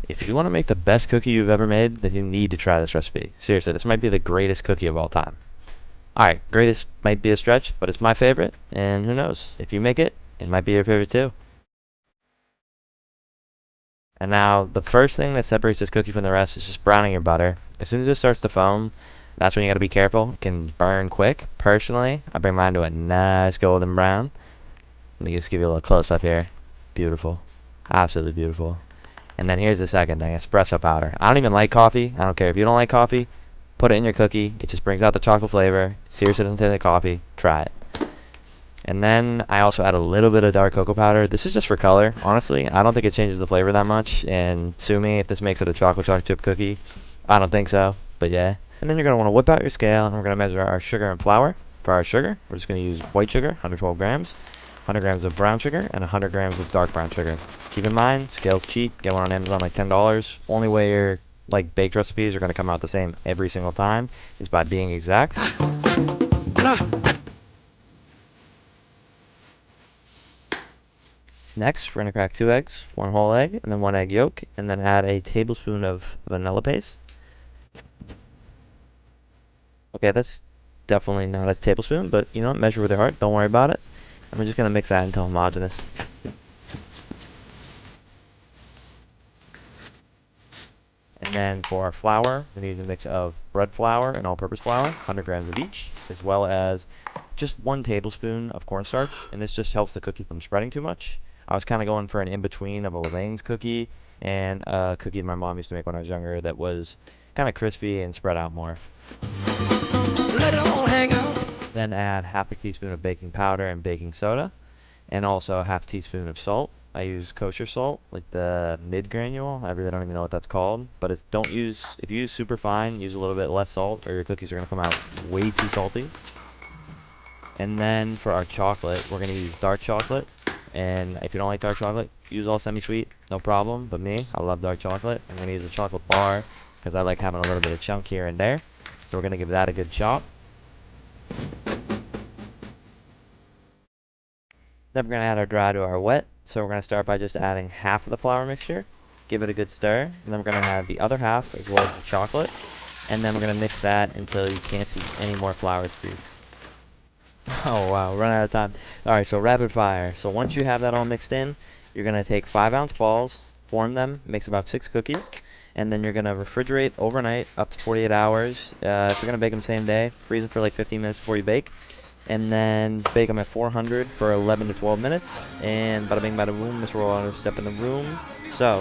If you want to make the best cookie you've ever made, then you need to try this recipe. Seriously, this might be the greatest cookie of all time. Alright, greatest might be a stretch, but it's my favorite, and who knows? If you make it, it might be your favorite too. And now, the first thing that separates this cookie from the rest is just browning your butter. As soon as it starts to foam, that's when you gotta be careful. It can burn quick. Personally, I bring mine to a nice golden brown. Let me just give you a little close up here. Beautiful. Absolutely beautiful. And then here's the second thing, espresso powder. I don't even like coffee. I don't care if you don't like coffee. Put it in your cookie. It just brings out the chocolate flavor. Seriously doesn't taste like coffee. Try it. And then I also add a little bit of dark cocoa powder. This is just for color. Honestly, I don't think it changes the flavor that much. And sue me if this makes it a chocolate chip cookie. I don't think so, but yeah. And then you're going to want to whip out your scale, and we're going to measure our sugar and flour. For our sugar, we're just going to use white sugar, 112 grams, 100 grams of brown sugar, and 100 grams of dark brown sugar. Keep in mind, scale's cheap. Get one on Amazon like $10. Only way your baked recipes are going to come out the same every single time is by being exact. Next, we're going to crack 2 eggs, 1 whole egg, and then 1 egg yolk, and then add a tablespoon of vanilla paste. Okay, that's definitely not a tablespoon, but you know, measure with your heart, don't worry about it. And we're just going to mix that until homogeneous. And then for our flour, we need a mix of bread flour and all-purpose flour, 100 grams of each, as well as just 1 tablespoon of cornstarch, and this just helps the cookie from spreading too much. I was kind of going for an in-between of a Lane's cookie and a cookie my mom used to make when I was younger that was kind of crispy and spread out more. Let it all hang out. Then add half a teaspoon of baking powder and baking soda, and also a half teaspoon of salt. I use kosher salt, like the mid-granule. I really don't even know what that's called, but if you use super fine, use a little bit less salt, or your cookies are gonna come out way too salty. And then for our chocolate, we're gonna use dark chocolate. And if you don't like dark chocolate, use all semi-sweet, no problem. But me, I love dark chocolate. I'm gonna use a chocolate bar because I like having a little bit of chunk here and there. So we're gonna give that a good chop. Then we're gonna add our dry to our wet. So we're gonna start by just adding half of the flour mixture, give it a good stir, and then we're gonna add the other half as well as the chocolate. And then we're gonna mix that until you can't see any more flour streaks. Oh wow, run out of time. Alright, so rapid fire. So once you have that all mixed in, you're going to take 5-ounce balls, form them, makes about 6 cookies, and then you're going to refrigerate overnight up to 48 hours. If you're going to bake them same day, freeze them for like 15 minutes before you bake, and then bake them at 400 for 11 to 12 minutes, and bada bing bada boom, Mr. Roller step in the room. So